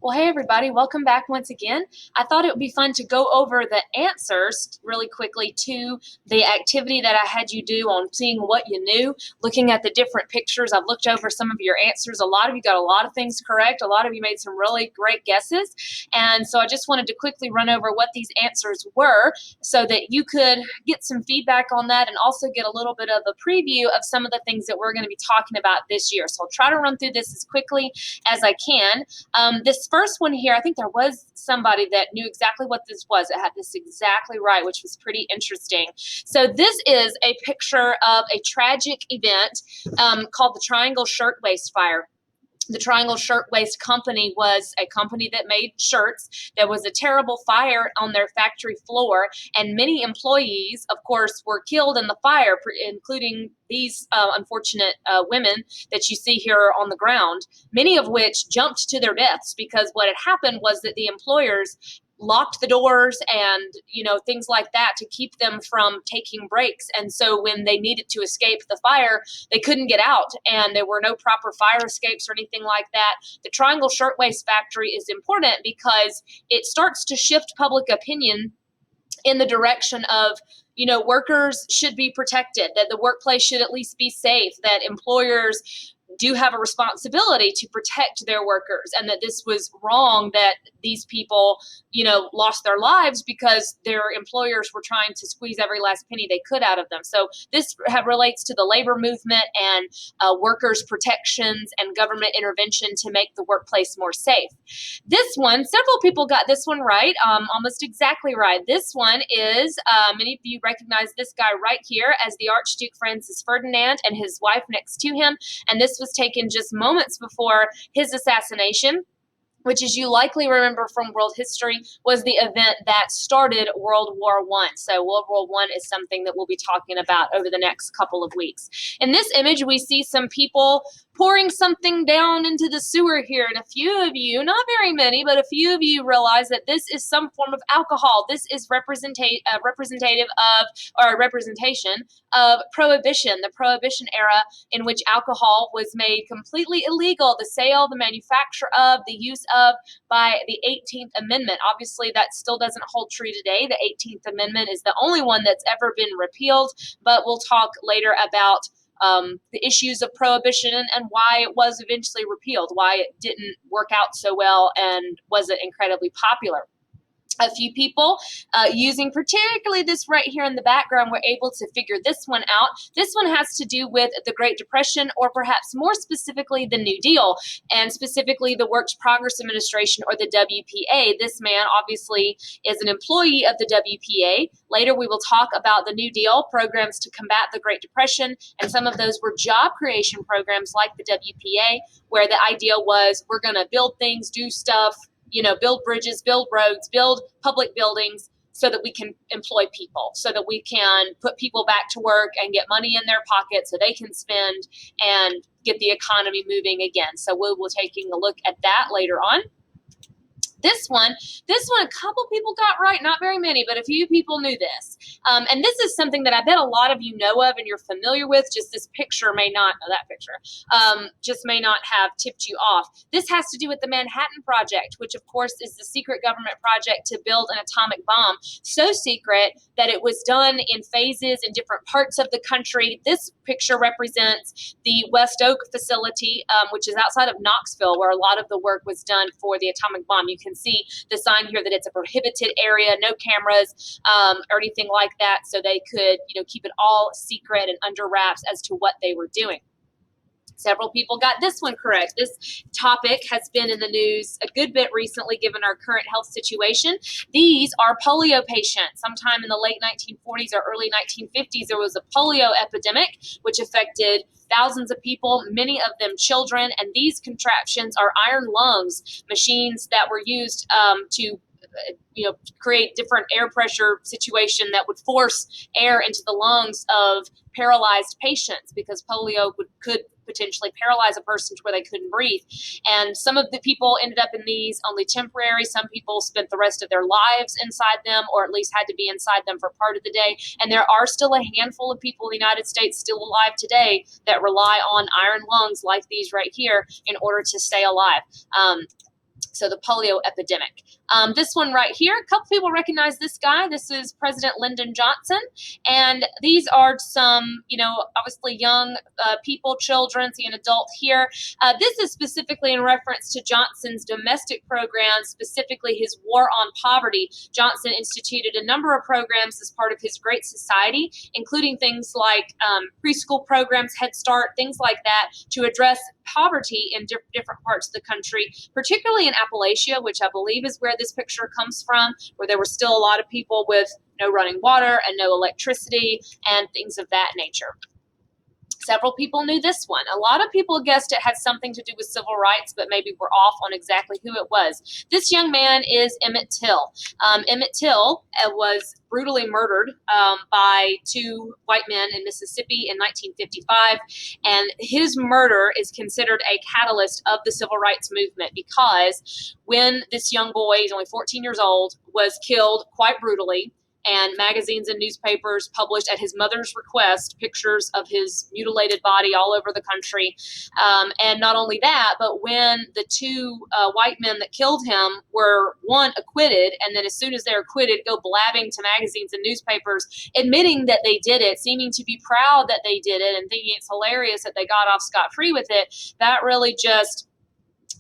Well, hey everybody, welcome back once again. I thought it would be fun to go over the answers really quickly to the activity that I had you do on seeing what you knew, looking at the different pictures. I've looked over some of your answers. A lot of you got a lot of things correct. A lot of you made some really great guesses. And so I just wanted to quickly run over what these answers were so that you could get some feedback on that and also get a little bit of a preview of some of the things that we're going to be talking about this year. So I'll try to run through this as quickly as I can. This first one here, I think there was somebody that knew exactly what this was. It had this exactly right, which was pretty interesting. So this is a picture of a tragic event called the Triangle Shirtwaist Fire. The Triangle Shirtwaist Company was a company that made shirts. There was a terrible fire on their factory floor, and many employees, of course, were killed in the fire, including these unfortunate women that you see here on the ground, many of which jumped to their deaths because what had happened was that the employers locked the doors and things like that to keep them from taking breaks. And so when they needed to escape the fire, they couldn't get out, and there were no proper fire escapes or anything like that. The Triangle Shirtwaist Factory is important because it starts to shift public opinion in the direction of workers should be protected, that the workplace should at least be safe, that employers do have a responsibility to protect their workers, and that this was wrong that these people lost their lives because their employers were trying to squeeze every last penny they could out of them. So this relates to the labor movement and workers' protections and government intervention to make the workplace more safe. This one, several people got this one right, almost exactly right. This one is, many of you recognize this guy right here as the Archduke Francis Ferdinand and his wife next to him, and this was taken just moments before his assassination, which, as you likely remember from world history, was the event that started World War I. So World War I is something that we'll be talking about over the next couple of weeks. In this image, we see some people pouring something down into the sewer here. And a few of you, not very many, but a few of you realize that this is some form of alcohol. This is representative of, or a representation of Prohibition, the Prohibition era in which alcohol was made completely illegal, the sale, the manufacture of, the use of by the 18th Amendment. Obviously, that still doesn't hold true today. The 18th Amendment is the only one that's ever been repealed, but we'll talk later about the issues of prohibition and why it was eventually repealed, why it didn't work out so well and wasn't incredibly popular. A few people using particularly this right here in the background were able to figure this one out. This one has to do with the Great Depression, or perhaps more specifically the New Deal, and specifically the Works Progress Administration, or the WPA. This man obviously is an employee of the WPA. Later we will talk about the New Deal programs to combat the Great Depression, and some of those were job creation programs like the WPA, where the idea was we're going to build things, do stuff, build bridges, build roads, build public buildings so that we can employ people, so that we can put people back to work and get money in their pocket so they can spend and get the economy moving again. So we will be taking a look at that later on. This one, a couple people got right, not very many, but a few people knew this. And this is something that I bet a lot of you know of and you're familiar with, just this picture may not, just may not have tipped you off. This has to do with the Manhattan Project, which of course is the secret government project to build an atomic bomb. So secret that it was done in phases in different parts of the country. This picture represents the West Oak facility, which is outside of Knoxville, where a lot of the work was done for the atomic bomb. You can see the sign here that it's a prohibited area, no cameras or anything like that, so they could keep it all secret and under wraps as to what they were doing. Several people got this one correct. This topic has been in the news a good bit recently given our current health situation. These are polio patients. Sometime in the late 1940s or early 1950s, there was a polio epidemic which affected thousands of people, many of them children, and these contraptions are iron lungs, machines that were used to create different air pressure situation that would force air into the lungs of paralyzed patients, because polio could potentially paralyze a person to where they couldn't breathe. And some of the people ended up in these only temporary. Some people spent the rest of their lives inside them, or at least had to be inside them for part of the day. And there are still a handful of people in the United States still alive today that rely on iron lungs like these right here in order to stay alive. So the polio epidemic. This one right here, a couple people recognize this guy. This is President Lyndon Johnson. And these are some, obviously young people, children, see an adult here. This is specifically in reference to Johnson's domestic programs, specifically his war on poverty. Johnson instituted a number of programs as part of his Great Society, including things like preschool programs, Head Start, things like that, to address poverty in different parts of the country, particularly in Appalachia, which I believe is where this picture comes from, where there were still a lot of people with no running water and no electricity and things of that nature. Several people knew this one. A lot of people guessed it had something to do with civil rights, but maybe we're off on exactly who it was. This young man is Emmett Till. Emmett Till was brutally murdered by two white men in Mississippi in 1955, and his murder is considered a catalyst of the civil rights movement, because when this young boy, he's only 14 years old, was killed quite brutally, and magazines and newspapers published at his mother's request pictures of his mutilated body all over the country. And not only that, but when the two white men that killed him were, one, acquitted, and then as soon as they're acquitted, go blabbing to magazines and newspapers, admitting that they did it, seeming to be proud that they did it, and thinking it's hilarious that they got off scot-free with it, that really just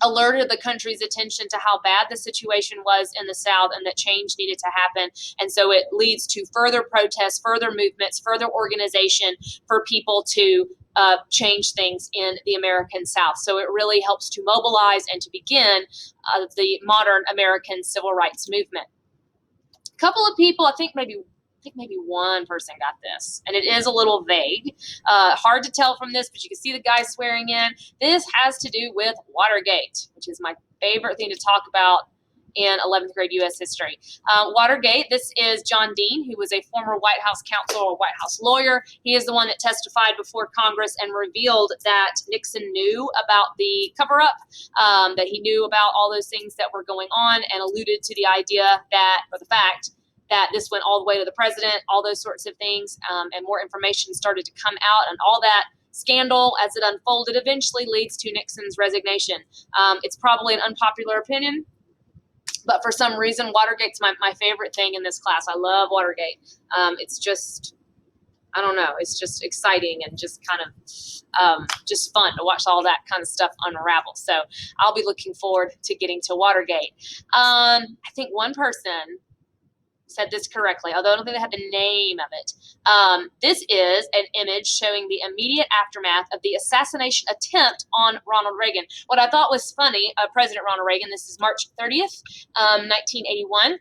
alerted the country's attention to how bad the situation was in the South and that change needed to happen. And so it leads to further protests, further movements, further organization for people to change things in the American South. So it really helps to mobilize and to begin the modern American civil rights movement. A couple of people, I think maybe one person got this, and it is a little vague. Hard to tell from this, but you can see the guy swearing in. This has to do with Watergate, which is my favorite thing to talk about in 11th grade U.S. history. Watergate, this is John Dean, who was a former White House counsel or White House lawyer. He is the one that testified before Congress and revealed that Nixon knew about the cover-up, that he knew about all those things that were going on, and alluded to the idea that, or the fact, that this went all the way to the president, all those sorts of things, and more information started to come out, and all that scandal, as it unfolded, eventually leads to Nixon's resignation. It's probably an unpopular opinion, but for some reason, Watergate's my favorite thing in this class. I love Watergate. It's just, I don't know, it's just exciting and just kind of just fun to watch all that kind of stuff unravel. So I'll be looking forward to getting to Watergate. I think one person said this correctly, although I don't think they had the name of it. This is an image showing the immediate aftermath of the assassination attempt on Ronald Reagan. What I thought was funny, President Ronald Reagan, this is March 30th, 1981.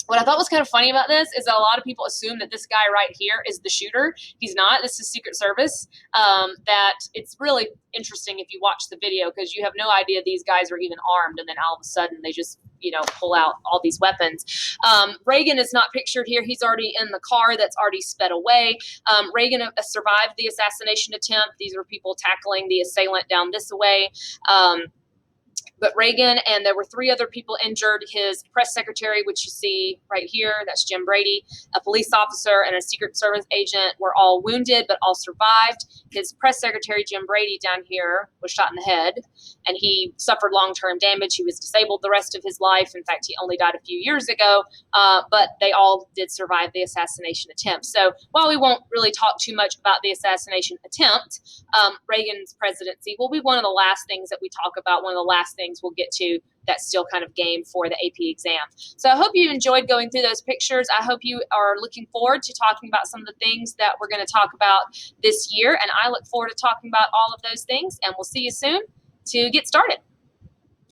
What I thought was kind of funny about this is that a lot of people assume that this guy right here is the shooter. He's not. This is Secret Service. That it's really interesting if you watch the video, because you have no idea these guys are even armed, and then all of a sudden they just pull out all these weapons. Reagan is not pictured here. He's already in the car that's already sped away. Reagan survived the assassination attempt. These were people tackling the assailant down this way. But Reagan, and there were three other people injured. His press secretary, which you see right here, that's Jim Brady, a police officer, and a Secret Service agent were all wounded, but all survived. His press secretary, Jim Brady, down here, was shot in the head, and he suffered long-term damage. He was disabled the rest of his life. In fact, he only died a few years ago, but they all did survive the assassination attempt. So while we won't really talk too much about the assassination attempt, Reagan's presidency will be one of the last things that we talk about, one of the last things we'll get to that's still kind of game for the AP exam. So I hope you enjoyed going through those pictures. I hope you are looking forward to talking about some of the things that we're going to talk about this year, and I look forward to talking about all of those things, and we'll see you soon to get started.